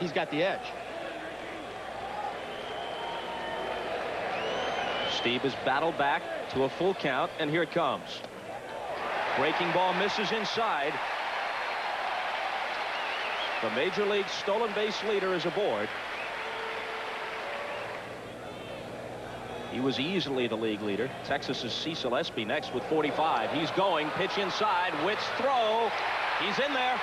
he's got the edge. Steve has battled back to a full count, and here it comes. Breaking ball misses inside. The Major League stolen base leader is aboard. He was easily the league leader. Texas's Cecil Espy next with 45. He's going. Pitch inside. Witt's throw. He's in there.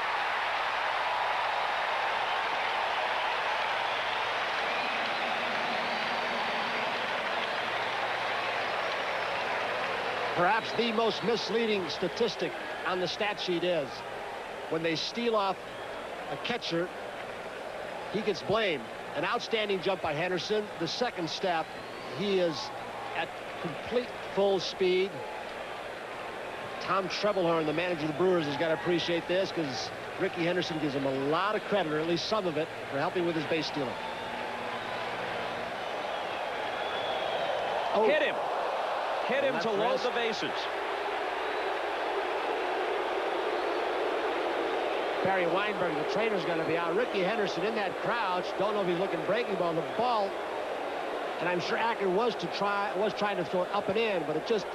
Perhaps the most misleading statistic on the stat sheet is when they steal off a catcher, he gets blamed. An outstanding jump by Henderson. The second step, he is at complete full speed. Tom Treblehorn, the manager of the Brewers, has got to appreciate this because Rickey Henderson gives him a lot of credit, or at least some of it, for helping with his base stealing. Oh. Hit him. Hit him to load the bases. Barry Weinberg, the trainer's going to be out. Rickey Henderson in that crouch. Don't know if he's looking breaking ball. The ball, and I'm sure Acker was trying to throw it up and in, but it just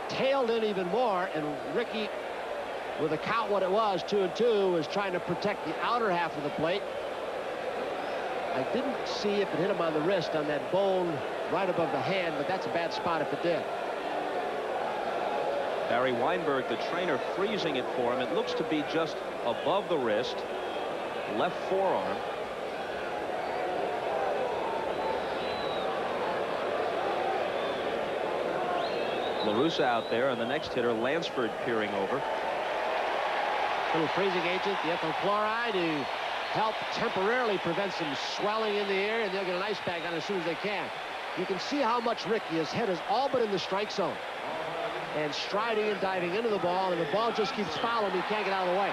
tailed in even more. And Rickey, with a count what it was, 2-2, was trying to protect the outer half of the plate. I didn't see if it hit him on the wrist on that bone right above the hand, but that's a bad spot if it did. Barry Weinberg, the trainer, freezing it for him. It looks to be just above the wrist, left forearm. LaRussa out there, and the next hitter, Lansford, peering over. Little freezing agent, the ethyl chloride, to help temporarily prevent some swelling in the air, and they'll get an ice bag on as soon as they can. You can see how much Rickey has hit, is all but in the strike zone. And striding and diving into the ball, and the ball just keeps following. He can't get out of the way.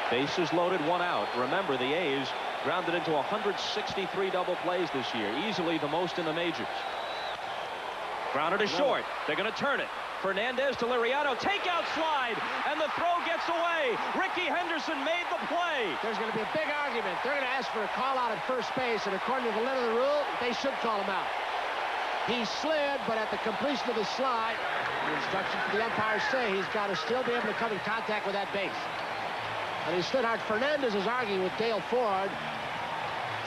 Bases loaded, one out. Remember, the A's grounded into 163 double plays this year, easily the most in the majors. Grounded to short. They're going to turn it. Fernandez to Liriano, takeout slide, and the throw gets away. Rickey Henderson made the play. There's going to be a big argument. They're going to ask for a call out at first base, and according to the letter of the rule, they should call him out. He slid, but at the completion of the slide, the instructions for the umpires say he's got to still be able to come in contact with that base. And he slid hard. Fernandez is arguing with Dale Ford.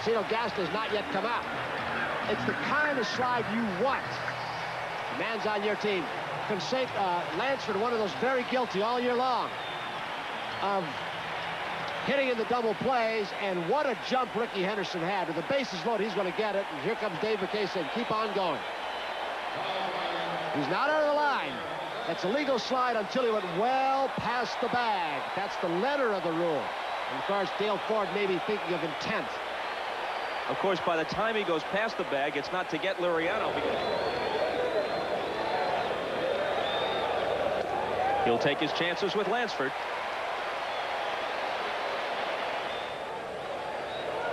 Cino Gas does not yet come out. It's the kind of slide you want. Man's on your team. Lansford, one of those very guilty all year long of hitting in the double plays, and what a jump Rickey Henderson had. With the bases loaded, he's going to get it, and here comes Dave McKay saying, keep on going. He's not out of the line. That's a legal slide until he went well past the bag. That's the letter of the rule. And of course, Dale Ford may be thinking of intent. Of course, by the time he goes past the bag, it's not to get Liriano. He'll take his chances with Lansford.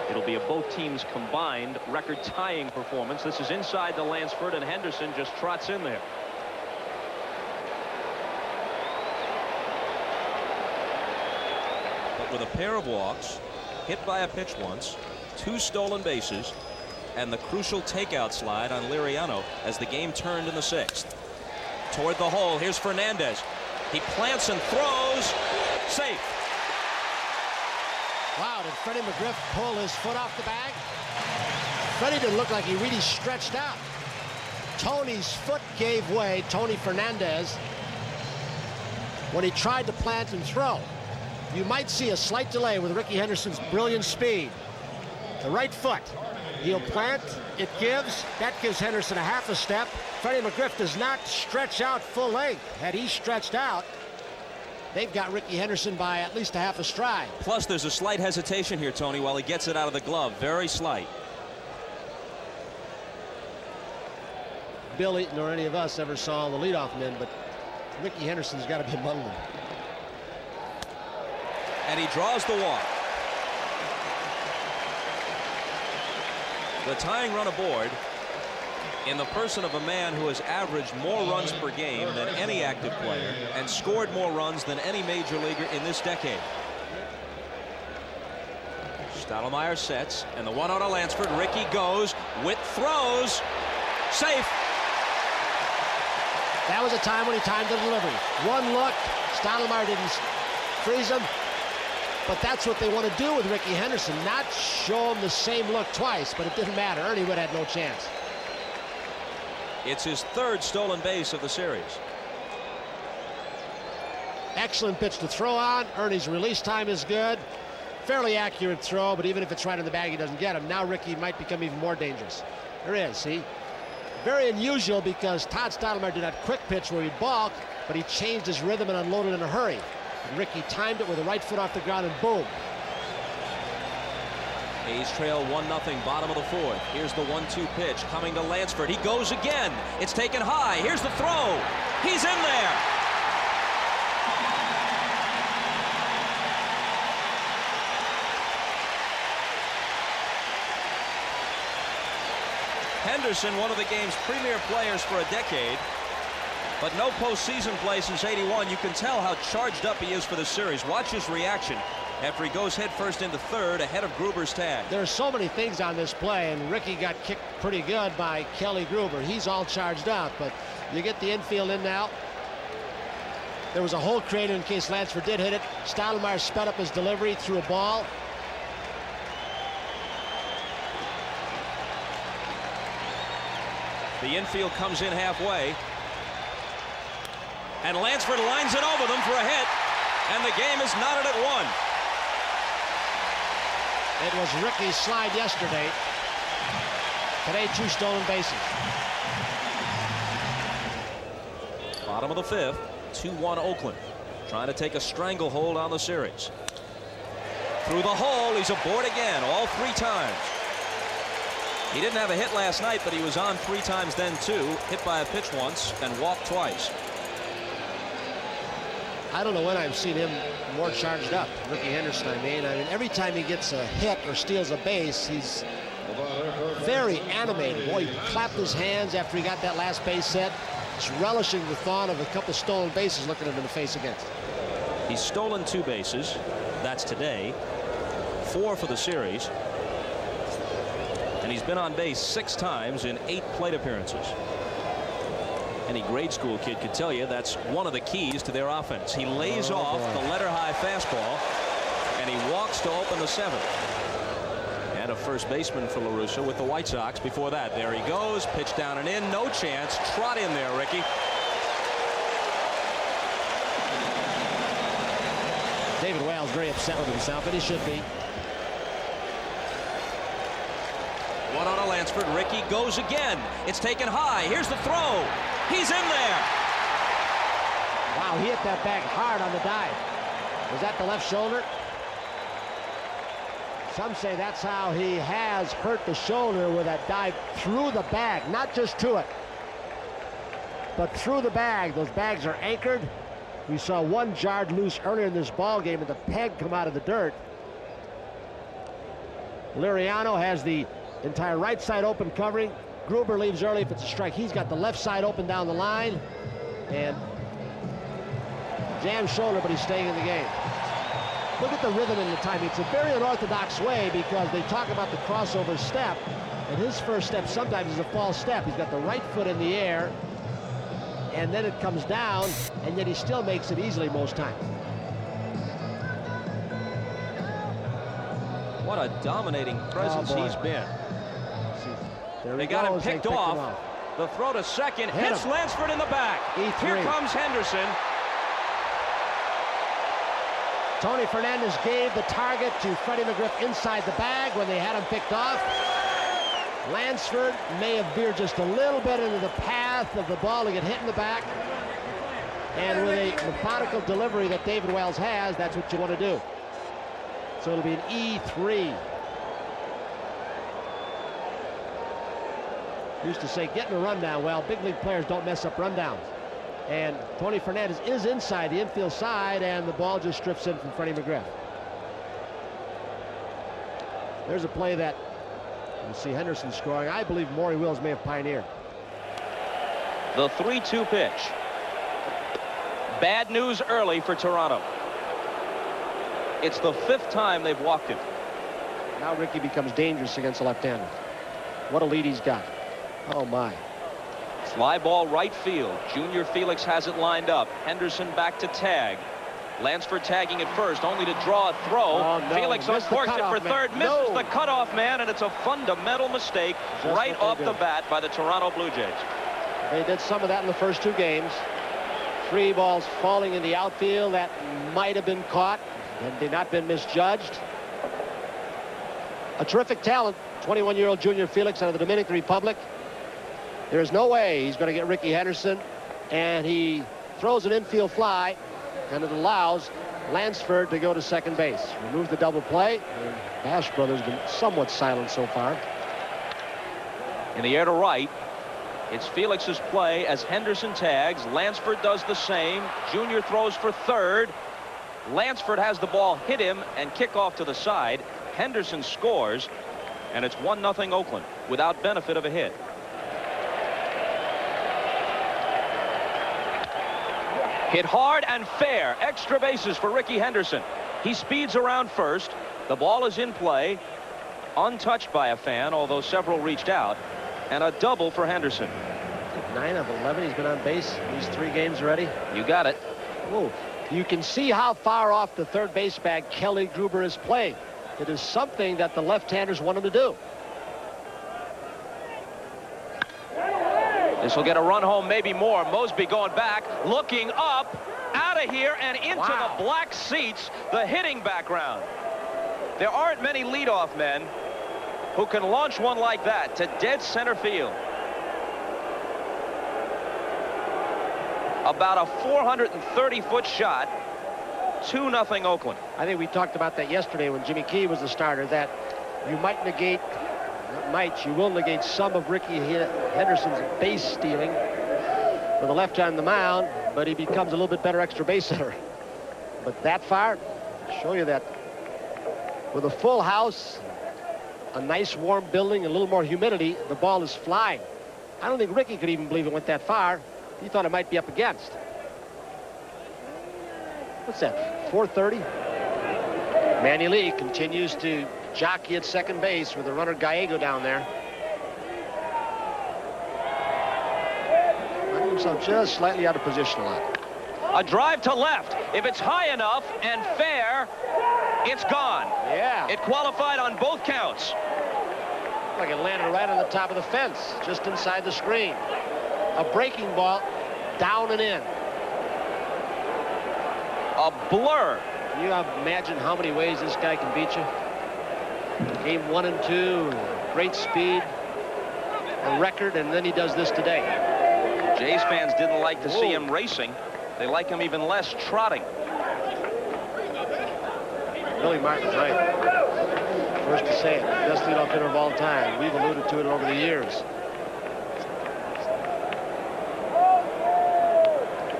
It'll be a both teams combined record-tying performance. This is inside to Lansford, and Henderson just trots in there. But with a pair of walks, hit by a pitch once, 2 stolen bases, and the crucial takeout slide on Liriano as the game turned in the 6th. Toward the hole, here's Fernandez. He plants and throws. Safe. Wow, did Freddie McGriff pull his foot off the bag? Freddie didn't look like he really stretched out. Tony's foot gave way, Tony Fernandez, when he tried to plant and throw. You might see a slight delay with Rickey Henderson's brilliant speed. The right foot. He'll plant, it gives. That gives Henderson a half a step. Freddie McGriff does not stretch out full length. Had he stretched out, they've got Rickey Henderson by at least a half a stride. Plus, there's a slight hesitation here, Tony, while he gets it out of the glove. Very slight. Billy, nor any of us ever saw the leadoff men, but Rickey Henderson's got to be among them. And he draws the walk. The tying run aboard. in the person of a man who has averaged more runs per game than any active player and scored more runs than any major leaguer in this decade. Stottlemyre sets, and the 1-0 to Lansford. Rickey goes, Witt throws, safe. That was a time when he timed the delivery. One look, Stottlemyre didn't freeze him, but that's what they want to do with Rickey Henderson, not show him the same look twice, but it didn't matter. Ernie Witt had no chance. It's his third stolen base of the series. Excellent pitch to throw on. Ernie's release time is good. Fairly accurate throw, but even if it's right in the bag, he doesn't get him. Now Rickey might become even more dangerous. There is, see? Very unusual because Todd Stottlemyre did that quick pitch where he balked, but he changed his rhythm and unloaded in a hurry. And Rickey timed it with the right foot off the ground and boom. A's trail 1-0, bottom of the fourth. Here's the 1-2 pitch coming to Lansford. He goes again. It's taken high. Here's the throw. He's in there. Henderson, one of the game's premier players for a decade, but no postseason play since '81. You can tell how charged up he is for the series. Watch his reaction after he goes headfirst into third ahead of Gruber's tag. There's so many things on this play, and Rickey got kicked pretty good by Kelly Gruber. He's all charged up, but you get the infield in now. There was a hole created in case Lansford did hit it. Stottlemyre sped up his delivery, threw a ball. The infield comes in halfway, and Lansford lines it over them for a hit, and the game is knotted at 1. It was Rickey's slide yesterday. Today, 2 stolen bases. Bottom of the fifth, 2-1 Oakland, trying to take a stranglehold on the series. Through the hole, he's aboard again, all 3 times. He didn't have a hit last night, but he was on 3 times then too. Hit by a pitch once and walked twice. I don't know when I've seen him more charged up. Rickey Henderson, I mean, every time he gets a hit or steals a base, he's very animated. Boy, he clapped his hands after he got that last base hit. Just relishing the thought of a couple stolen bases looking him in the face again. He's stolen 2 bases. That's today. 4 for the series. And he's been on base 6 times in 8 plate appearances. Any grade school kid could tell you that's one of the keys to their offense. He lays off the letter-high fastball, and he walks to open the 7th. And a first baseman for La Russa with the White Sox before that. There he goes, pitch down and in, no chance. Trot in there, Rickey. David Wales very upset with himself, and he should be. 1-0 to Lansford. Rickey goes again. It's taken high. Here's the throw. He's in there. Wow, he hit that bag hard on the dive. Was that the left shoulder? Some say that's how he has hurt the shoulder, with that dive through the bag, not just to it, but through the bag. Those bags are anchored. We saw one jarred loose earlier in this ball game, and the peg come out of the dirt. Liriano has the entire right side open covering. Gruber leaves early if it's a strike. He's got the left side open down the line, and jammed shoulder, but he's staying in the game. Look at the rhythm and the timing. It's a very unorthodox way, because they talk about the crossover step, and his first step sometimes is a false step. He's got the right foot in the air, and then it comes down, and yet he still makes it easily most times. What a dominating presence he's been. They got him picked off. The throw to second hits Lansford in the back. E3. Here comes Henderson. Tony Fernandez gave the target to Freddie McGriff inside the bag when they had him picked off. Lansford may have veered just a little bit into the path of the ball to get hit in the back. And with a methodical delivery that David Wells has, that's what you want to do. So it'll be an E3. Used to say getting a rundown. Well, big league players don't mess up rundowns. And Tony Fernandez is inside the infield side, and the ball just drifts in from Freddie McGriff. There's a play that you see Henderson scoring. I believe Maury Wills may have pioneered. The 3-2 pitch. Bad news early for Toronto. It's the 5th time they've walked him. Now Rickey becomes dangerous against a left-hander. What a lead he's got. Oh, my. Fly ball right field. Junior Felix has it lined up. Henderson back to tag. Lansford tagging at first, only to draw a throw. Oh, no. Felix uncorks it for third. Misses the cutoff man, and it's a fundamental mistake right off the bat by the Toronto Blue Jays. They did some of that in the first 2 games. 3 balls falling in the outfield that might have been caught and did not been misjudged. A terrific talent, 21-year-old Junior Felix out of the Dominican Republic. There's no way he's going to get Rickey Henderson, and he throws an infield fly, and it allows Lansford to go to second base. Remove the double play. And Bash Brothers have been somewhat silent so far. In the air to right. It's Felix's play as Henderson tags. Lansford does the same. Junior throws for third. Lansford has the ball hit him and kick off to the side. Henderson scores, and it's 1-0 Oakland without benefit of a hit. Hit hard and fair. Extra bases for Rickey Henderson. He speeds around first. The ball is in play. Untouched by a fan, although several reached out. And a double for Henderson. 9 of 11. He's been on base these 3 games already. You got it. Whoa. You can see how far off the third base bag Kelly Gruber is playing. It is something that the left-handers want him to do. This will get a run home, maybe more. Mosby going back, looking up, out of here, and into the black seats, the hitting background. There aren't many leadoff men who can launch one like that to dead center field. About a 430-foot shot. 2-0 Oakland. I think we talked about that yesterday when Jimmy Key was the starter, that you might negate, you will negate some of Rickey Henderson's base stealing with a left on the mound, but he becomes a little bit better extra base hitter. But that far, show you that with a full house, a nice warm building, a little more humidity, the ball is flying. I don't think Rickey could even believe it went that far. He thought it might be up against. What's that, 430? Manny Lee continues to jockey at second base with the runner Gallego down there. Finding himself just slightly out of position a lot. A drive to left. If it's high enough and fair, it's gone. Yeah. It qualified on both counts. Like it landed right on the top of the fence, just inside the screen. A breaking ball, down and in. A blur. Can you imagine how many ways this guy can beat you? Game 1 and 2, great speed, a record, and then he does this today. Jays fans didn't like to see him racing. They like him even less trotting. Billy Martin's right. First to say it, best leadoff hitter of all time. We've alluded to it over the years.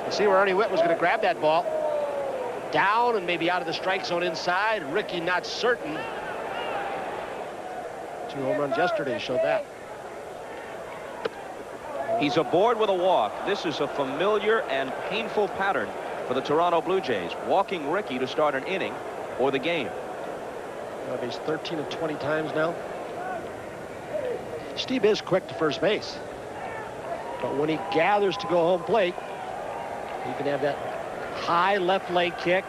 You see where Ernie Witt was going to grab that ball. Down and maybe out of the strike zone inside. Rickey not certain. 2 home runs yesterday showed that. He's aboard with a walk. This is a familiar and painful pattern for the Toronto Blue Jays. Walking Rickey to start an inning or the game. Well, he's 13 of 20 times now. Steve is quick to first base. But when he gathers to go home plate, he can have that high left leg kick.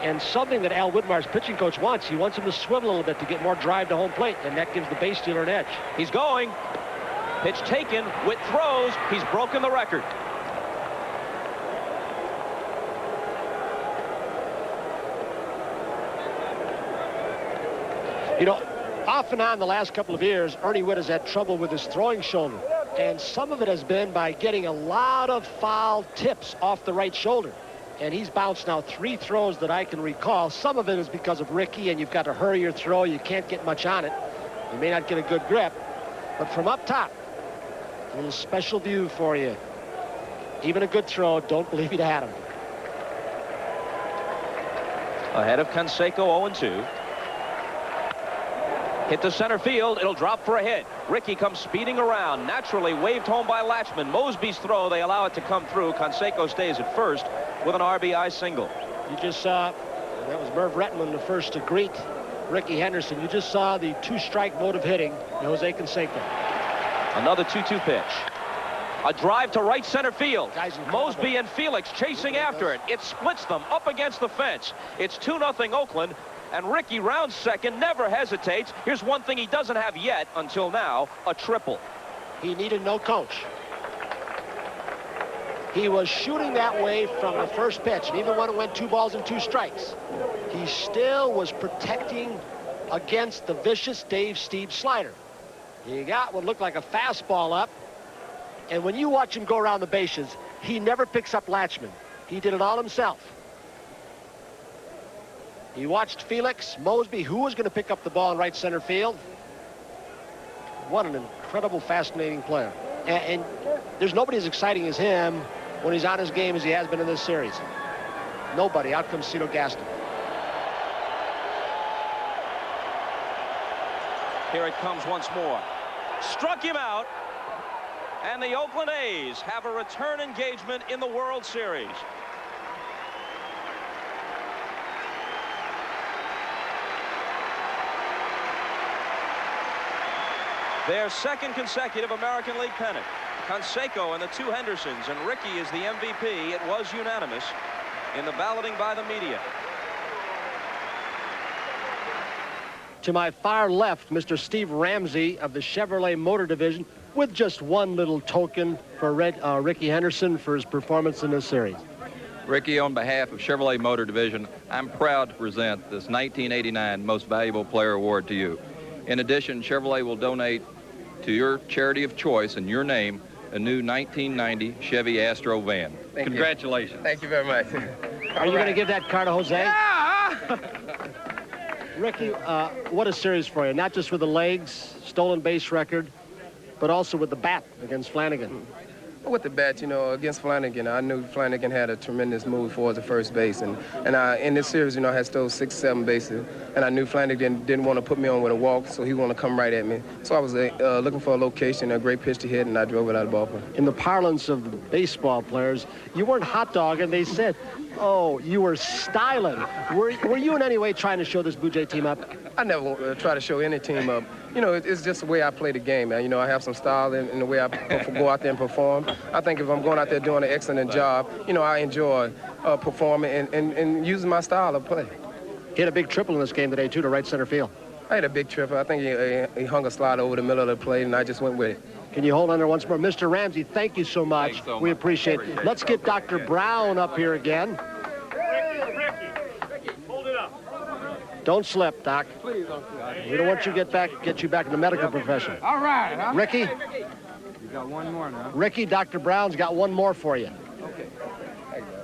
And something that Al Whitmar's pitching coach wants. He wants him to swivel a little bit to get more drive to home plate, and that gives the base stealer an edge. He's going. Pitch taken. Witt throws. He's broken the record. You know, off and on the last couple of years, Ernie Witt has had trouble with his throwing shoulder. And some of it has been by getting a lot of foul tips off the right shoulder. And he's bounced now 3 throws that I can recall. Some of it is because of Rickey, and you've got to hurry your throw. You can't get much on it. You may not get a good grip. But from up top, a little special view for you. Even a good throw, don't believe he'd had him. Ahead of Canseco, 0-2. Hit to center field. It'll drop for a hit. Rickey comes speeding around. Naturally waved home by Latchman. Mosby's throw, they allow it to come through. Canseco stays at first with an RBI single. You just saw, that was Merv Rettenman, the first to greet Rickey Henderson. You just saw the two-strike mode of hitting, Jose Canseco. Another 2-2 pitch. A drive to right center field. Guys, Mosby and Felix chasing after it. It splits them up against the fence. It's 2-0 Oakland. And Rickey rounds second, never hesitates. Here's one thing he doesn't have yet until now, a triple. He needed no coach. He was shooting that way from the first pitch, and even when it went 2 balls and 2 strikes, he still was protecting against the vicious Dave Stieb slider. He got what looked like a fastball up, and when you watch him go around the bases, he never picks up Latchman. He did it all himself. He watched Felix, Mosby, who was going to pick up the ball in right center field. What an incredible, fascinating player. And there's nobody as exciting as him when he's on his game as he has been in this series. Nobody. Out comes Cito Gaston. Here it comes once more. Struck him out. And the Oakland A's have a return engagement in the World Series. Their second consecutive American League pennant. Canseco and the 2 Hendersons, and Rickey is the MVP. It was unanimous in the balloting by the media. To my far left, Mr. Steve Ramsey of the Chevrolet Motor Division, with just one little token for Rickey Henderson for his performance in this series. Rickey, on behalf of Chevrolet Motor Division, I'm proud to present this 1989 Most Valuable Player Award to you. In addition, Chevrolet will donate to your charity of choice in your name a new 1990 Chevy Astro van. Congratulations. Thank you very much. Are you going to give that car to Jose? Yeah! Rickey, what a series for you. Not just with the legs, stolen base record, but also with the bat against Flanagan. With the bat, you know, against Flanagan, I knew Flanagan had a tremendous move towards the first base. And in this series, you know, I had stole 6, 7 bases. And I knew Flanagan didn't want to put me on with a walk, so he wanted to come right at me. So I was looking for a location, a great pitch to hit, and I drove it out of the ballpark. In the parlance of the baseball players, you weren't hot dogging. They said, oh, you were styling. Were you in any way trying to show this Blue Jay team up? I never try to show any team up. You know, it's just the way I play the game, man. You know, I have some style in the way I go out there and perform. I think if I'm going out there doing an excellent job, you know, I enjoy performing and using my style of play. Hit a big triple in this game today, too, to right center field. I had a big triple. I think he hung a slider over the middle of the plate, and I just went with it. Can you hold on there once more? Mr. Ramsey, thank you so much. We appreciate it. Let's get Dr. Brown up here again. Rickey, hold it up. Don't slip, Doc. Please don't slip. We don't want you to get you back in the medical profession. All right, huh? Rickey? You got one more now. Rickey, Dr. Brown's got one more for you. Okay.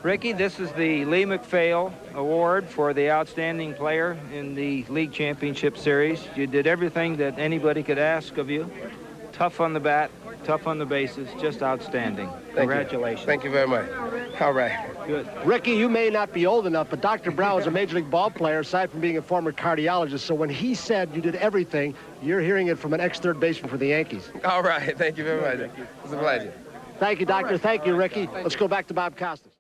Rickey, this is the Lee McPhail Award for the outstanding player in the League Championship Series. You did everything that anybody could ask of you. Tough on the bat, tough on the bases, just outstanding. Congratulations. Thank you very much. All right. Good. Rickey, you may not be old enough, but Dr. Brown was a Major League ball player, aside from being a former cardiologist. So when he said you did everything, you're hearing it from an ex-third baseman for the Yankees. All right. Thank you very much. It was a pleasure. Thank you, Doctor. Thank you, Rickey. Let's go back to Bob Costas.